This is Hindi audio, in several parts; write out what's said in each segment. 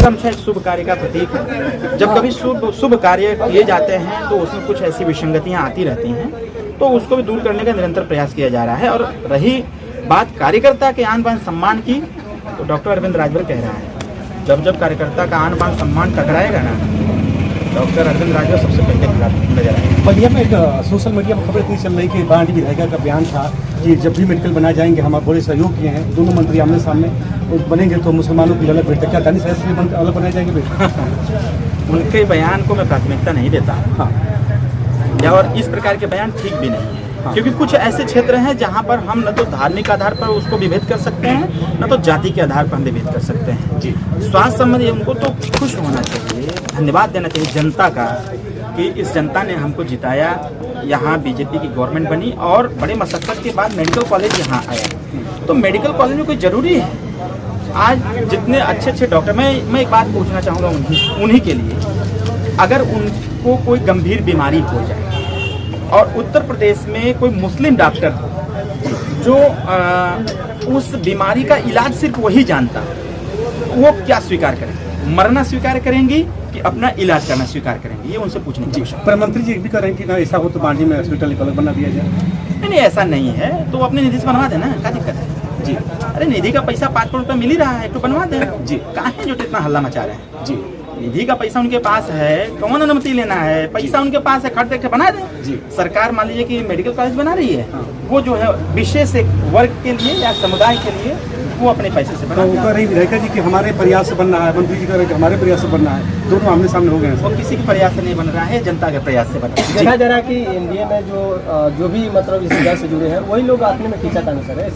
हमेशा शुभ कार्य का प्रतीक है। जब कभी शुभ कार्य किए जाते हैं तो उसमें कुछ ऐसी विसंगतियां आती रहती हैं, तो उसको भी दूर करने का निरंतर प्रयास किया जा रहा है। और रही बात कार्यकर्ता के आन बान सम्मान की, तो डॉक्टर अरविंद राजभर कह रहा है, जब जब कार्यकर्ता का आन बान सम्मान टकराएगा ना, डॉक्टर अरविंद राजभर सबसे पहले नजर आएगा। बलिया में एक सोशल मीडिया पर खबर इतनी चल रही कि बांडी विधायिका का बयान था कि जब भी मेडिकल बनाए जाएंगे हम बड़े सहयोग किए हैं, दोनों मंत्री आमने सामने बनेंगे तो मुसलमानों की अलग बेटा, क्या दानिश से अलग बनाए जाएंगे बेटा? उनके बयान को मैं प्राथमिकता नहीं देता। हाँ। और इस प्रकार के बयान ठीक भी नहीं है। हाँ। क्योंकि कुछ ऐसे क्षेत्र हैं जहां पर हम न तो धार्मिक आधार पर उसको विभेद कर सकते हैं, न तो जाति के आधार पर हम विभेद कर सकते हैं। जी, स्वास्थ्य संबंधी उनको तो खुश होना चाहिए, धन्यवाद देना चाहिए जनता का कि इस जनता ने हमको जिताया, यहाँ बीजेपी की गवर्नमेंट बनी और बड़े मशक्कत के बाद मेडिकल कॉलेज यहाँ आया। तो मेडिकल कॉलेज में कोई जरूरी है? आज जितने अच्छे अच्छे डॉक्टर, मैं एक बात पूछना चाहूँगा उन्हीं के लिए, अगर उनको कोई गंभीर बीमारी हो जाए और उत्तर प्रदेश में कोई मुस्लिम डॉक्टर जो उस बीमारी का इलाज सिर्फ वही जानता, वो क्या स्वीकार करेंगे? मरना स्वीकार करेंगी कि अपना इलाज करना स्वीकार करेंगे? ये उनसे पूछने की आवश्यकता है। प्रधानमंत्री जी भी करें कि ना ऐसा हो तो बांडी में हॉस्पिटल अलग बना दिया जाए। नहीं, ऐसा नहीं है तो अपने निधि से बनवा देना, क्या दिक्कत है? जी, अरे निधि का पैसा 5 करोड़ रुपया मिल ही रहा है, तो बनवा देना। जी, कहाँ है जो इतना हल्ला मचा रहे हैं? जी, निधि का पैसा उनके पास है, कौन अनुमति लेना है? पैसा उनके पास है, खर्च देख के बना दे। जी, सरकार मान लीजिए कि मेडिकल कॉलेज बना रही है, वो जो है विशेष एक वर्ग के लिए या समुदाय के लिए वो अपने पैसे से बना। तो कह रही विधायिका जी कि हमारे प्रयास से बनना है, मंत्री जी कह रहे कि हमारे प्रयास से बनना है, दोनों आमने सामने हो गए हैं। वो किसी के प्रयास से नहीं बन रहा है, जनता के प्रयास से बन रहा है। देखा जा रहा है कि एनडीए में जो भी मतलब इस जगह से जुड़े हैं वही लोग आने में खींचातानी कर रहे हैं।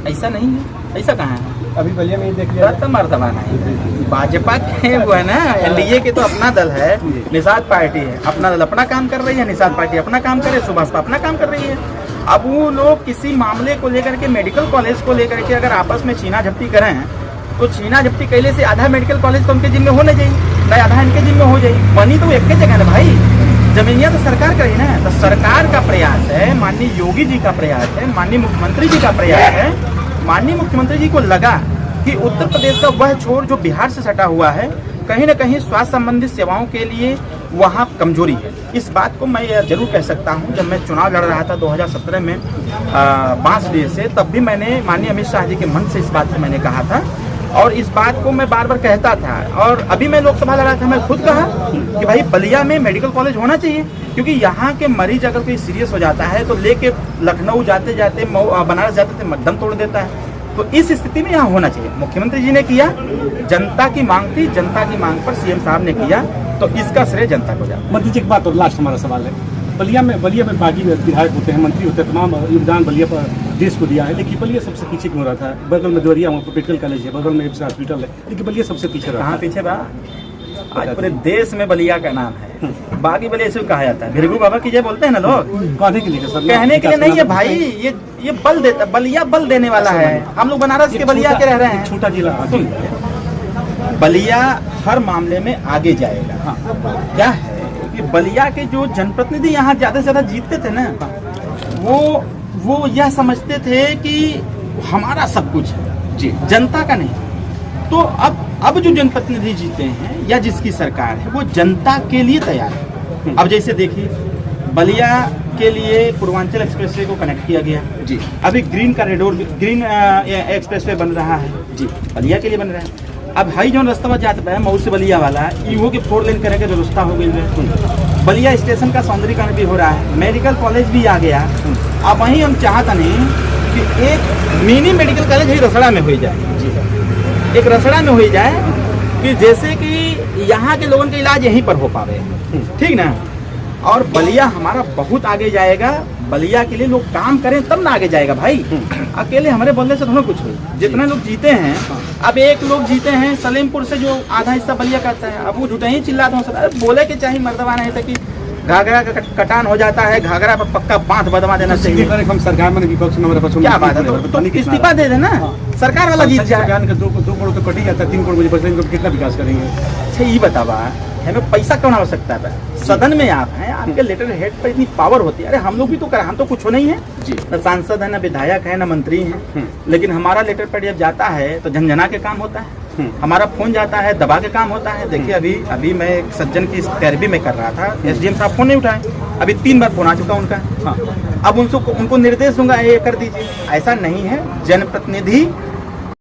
ऐसा नहीं है, ऐसा कहाँ है? अभी बलिया में देख लिया मर्तबा नहीं, भाजपा के वो है ना, एनडीए के तो अपना दल है, निषाद पार्टी है, अपना दल अपना काम कर रही है, निषाद पार्टी अपना काम करे, सुभाषपा अपना काम कर रही है। अब वो लोग किसी मामले को लेकर के, मेडिकल कॉलेज को लेकर के अगर आपस में छीना झपटी करें तो छीना झपटी कैले से आधा मेडिकल कॉलेज तो उनके जिम्मे होने चाहिए, नहीं आधा इनके जिम्मे हो जाए। बनी तो एक जगह ना भाई, जमीनिया तो सरकार करी ना। तो सरकार का प्रयास है, माननीय योगी जी का प्रयास है, माननीय मुख्यमंत्री जी का प्रयास है। माननीय मुख्यमंत्री जी को लगा कि उत्तर प्रदेश का वह छोर जो बिहार से सटा हुआ है, कहीं न कहीं स्वास्थ्य संबंधित सेवाओं के लिए वहाँ कमजोरी है। इस बात को मैं जरूर कह सकता हूँ, जब मैं चुनाव लड़ रहा था 2017 में बांसडीह से, तब भी मैंने माननीय अमित शाह जी के मन से इस बात को मैंने कहा था और इस बात को मैं बार बार कहता था। और अभी मैं लोकसभा लड़ा था, मैं खुद कहा कि भाई बलिया में मेडिकल कॉलेज होना चाहिए, क्योंकि यहाँ के मरीज अगर कोई सीरियस हो जाता है तो लेके लखनऊ जाते जाते बनारस जाते थे दम तोड़ देता है। तो इस स्थिति में यहाँ होना चाहिए। मुख्यमंत्री जी ने किया, जनता की मांग थी, जनता की मांग पर सीएम साहब ने किया, तो इसका श्रेय जनता को जाता है। मंत्री जी एक बात और लास्ट हमारा सवाल है, बलिया में बागी विधायक होते हैं, मंत्री होते हैं, तमाम योगदान बलिया पर देश को दिया है, लेकिन बलिया सबसे पीछे क्यों रहा था? बगल में दोरिया वहाँ पर मेडिकल कॉलेज है, बगल में एक हॉस्पिटल है, लेकिन बलिया सबसे पीछे रहा। कहाँ पीछे बा? आज पूरे देश में बलिया का नाम है, बागी बलिया से कहा जाता है। भिरगू बाबा की जय बोलते हैं ना लोग, कहने के लिए सर, कहने के लिए नहीं है भाई, ये बल देता, बलिया बल देने वाला है। हम लोग बनारस के बलिया के रह रहे हैं, छोटा जिला। बलिया हर मामले में आगे जाएगा। हाँ। क्या है कि बलिया के जो जनप्रतिनिधि यहाँ ज्यादा से ज्यादा जीतते थे ना, वो यह समझते थे कि हमारा सब कुछ है जी, जनता का नहीं। तो अब जो जनप्रतिनिधि जीते हैं या जिसकी सरकार है वो जनता के लिए तैयार है। अब जैसे देखिए बलिया के लिए पूर्वांचल एक्सप्रेसवे को कनेक्ट किया गया जी, अभी ग्रीन एक्सप्रेसवे बन रहा है जी, बलिया के लिए बन रहा है। अब हाई जोन रास्ता जाता है मऊ से बलिया वाला, इहो के 4 लेन करेंगे तो रास्ता हो गई। बलिया स्टेशन का सौंदर्यीकरण भी हो रहा है, मेडिकल कॉलेज भी आ गया। अब वहीं हम चाहता नहीं कि एक मिनी मेडिकल कॉलेज ही रसड़ा में हो जाए जी, एक रसड़ा में हो जाए कि जैसे कि यहाँ के लोगों का इलाज यहीं पर हो पावे, ठीक ना। और बलिया हमारा बहुत आगे जाएगा, बलिया के लिए लोग काम करें तब ना आगे जाएगा भाई। अकेले हमारे बोलने से थोड़ा कुछ हो। जितने लोग जीते हैं, अब एक लोग जीते हैं सलीमपुर से जो आधा हिस्सा बलिया करता है, अब वो झूठे ही चिल्लाते हैं। बोले के चाहे मर्दवा नहीं था कि घाघरा का कटान हो जाता है, घाघरा पर पक्का बांध बदमा देना चाहिए। हम सरकार में विपक्ष में क्या बात है, तो इस्तीफा दे देना, सरकार वाला जीत जाए। 2 करोड़ तो कट ही जाता है, 3 करोड़ मुझे बचेंगे, कितना विकास करेंगे? अच्छा ये बतावा, हमें पैसा कौन आवश्यकता है? सदन में आप हैं, आपके लेटर हेड पर इतनी पावर होती है। अरे हम लोग भी तो कर, हम तो कुछ नहीं है जी, न सांसद है, न विधायक है, न मंत्री है, लेकिन हमारा लेटर पेड जब जाता है तो झंझना के काम होता है। हमारा फोन जाता है, दबा के काम होता है। देखिए अभी मैं एक सज्जन की पैरवी में कर रहा था, एसडीएम साहब फोन नहीं उठाए, अभी 3 बार फोन आ चुका उनका। अब उनको निर्देश दूंगा ये कर दीजिए, ऐसा नहीं है। जनप्रतिनिधि